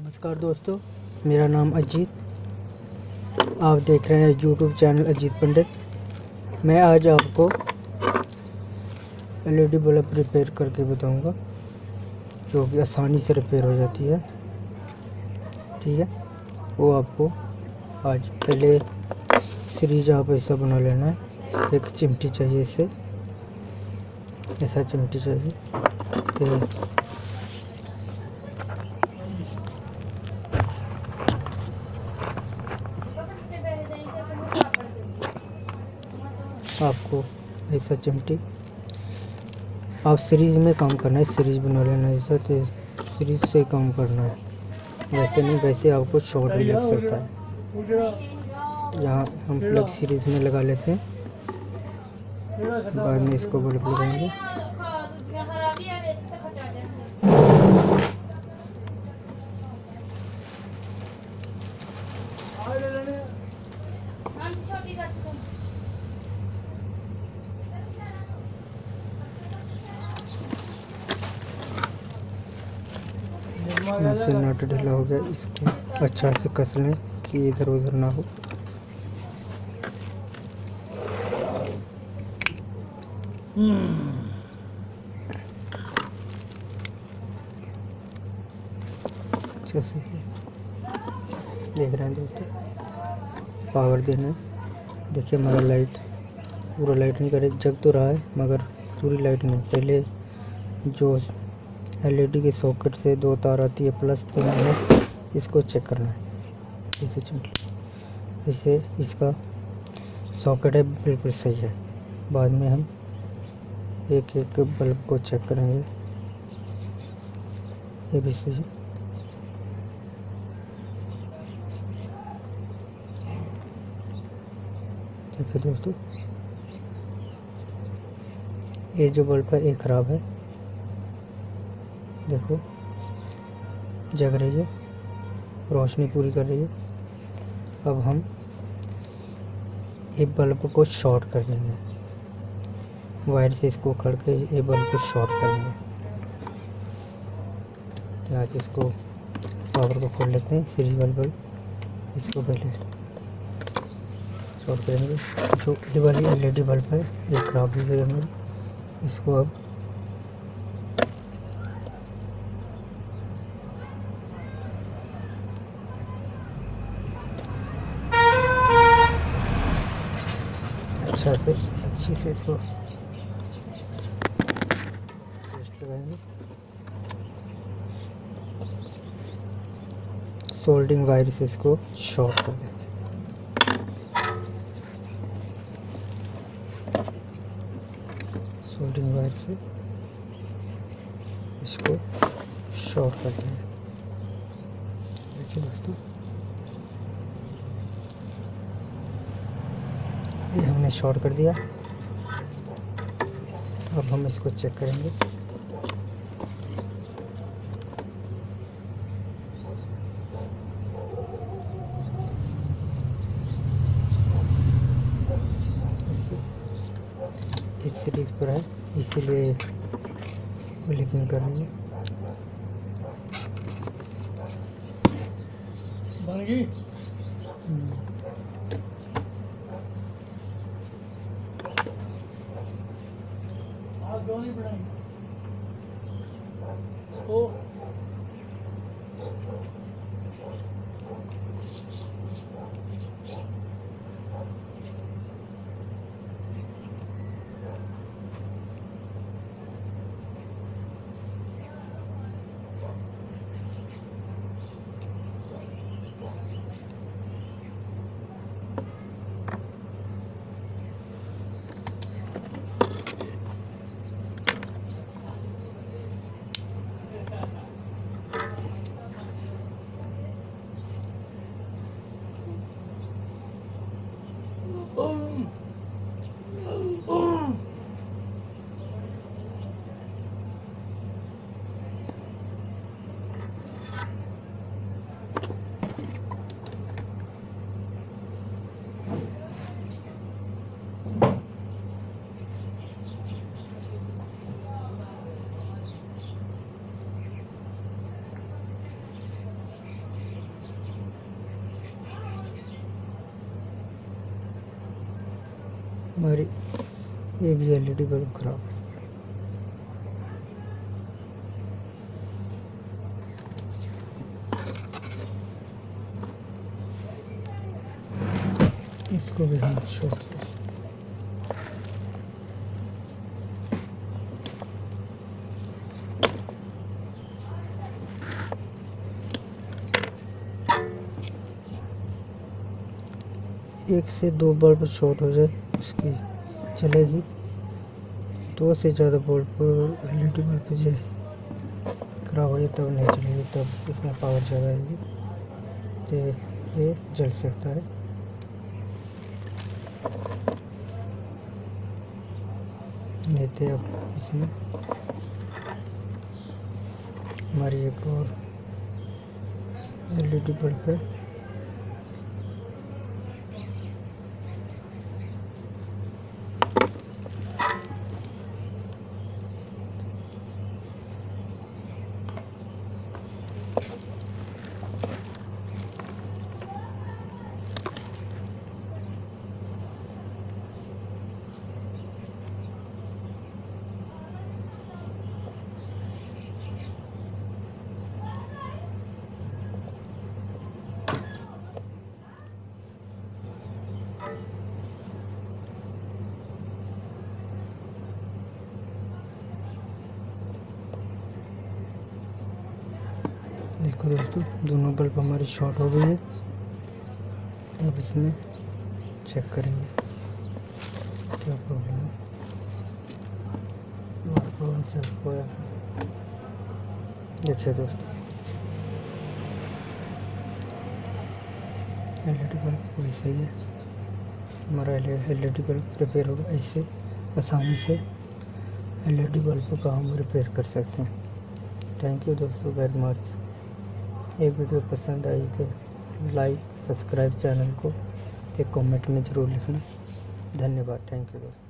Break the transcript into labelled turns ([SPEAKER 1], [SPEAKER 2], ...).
[SPEAKER 1] नमस्कार दोस्तों, मेरा नाम अजीत। आप देख रहे हैं यूट्यूब चैनल अजीत पंडित। मैं आज आपको एलईडी बल्ब रिपेयर करके बताऊंगा, जो कि आसानी से रिपेयर हो जाती है। ठीक है, वो आपको आज पहले सीरीज आप ऐसा बना लेना है। एक चिमटी चाहिए, इसे ऐसा चिमटी चाहिए। तो आपको ऐसा चिमटी आप सीरीज में काम करना है, सीरीज बना लेना है ऐसा। तो सीरीज से काम करना है, वैसे नहीं, वैसे आपको शॉर्ट भी लग सकता है। यहाँ हम प्लग सीरीज में लगा लेते हैं, बाद में इसको बल्ब लगाएंगे। से नट ढीला हो गया, इसको अच्छा से कस लें कि इधर उधर ना हो। अच्छा से देख रहे हैं दोस्तों, पावर देना है। देखिए हमारा लाइट पूरा लाइट नहीं करे, जग तो रहा है मगर पूरी लाइट नहीं। पहले जो एलईडी के सॉकेट से दो तार आती है प्लस तो है, इसको चेक करना है। इसे इसे इसका सॉकेट है बिल्कुल सही है। बाद में हम एक एक बल्ब को चेक करेंगे, ये भी सही है। देखिए दोस्तों, ये जो बल्ब है ये ख़राब है। देखो जग रही है, रोशनी पूरी कर रही है। अब हम ये बल्ब को शॉर्ट कर देंगे, वायर से इसको उखड़ के ये बल्ब को शॉर्ट करेंगे। यहाँ से इसको पावर को खोल लेते हैं, सीरीज वाला बल्ब इसको पहले शॉर्ट करेंगे। जो ये वाली एलईडी बल्ब है ये खराब हो गई हमारी, इसको अब अच्छी से इसको पेस्ट लगाएंगे। सोल्डिंग वायर से इसको शॉर्ट कर दें। सोल्डिंग वायर से इसको शॉर्ट कर दें। देखिए दोस्तों, ये हमने शॉर्ट कर दिया। अब हम इसको चेक करेंगे। इस सीरीज पर है, इसीलिए ब्लिंकिंग कर रही है। बन गई। नहीं बनाई ओ हमारी ये भी एलईडी बल्ब खराब है। इसको भी हम शॉर्ट करें। एक से दो बल्ब शॉर्ट हो जाए उसकी चलेगी, 2 से ज़्यादा बल्ब एलईडी बल्ब जो खराब हो जाए तब नहीं चलेगी, तब इसमें पावर ज़्यादा आएगी तो ये जल सकता है। लेते अब इसमें हमारी एक और एलईडी बल्ब है। देखो दोस्तों, दोनों बल्ब हमारी शॉर्ट हो गई है। अब इसमें चेक करेंगे क्या प्रॉब्लम है। प्रॉब्लम से होया, देखिए दोस्तों, एलईडी बल्ब पूरी सही है। हमारा एलईडी बल्ब रिपेयर होगा। इससे आसानी से एलईडी बल्ब का हम रिपेयर कर सकते हैं। थैंक यू दोस्तों वेरी मच। ये वीडियो पसंद आई तो लाइक सब्सक्राइब चैनल को, एक कमेंट में ज़रूर लिखना। धन्यवाद। थैंक यू दोस्तों।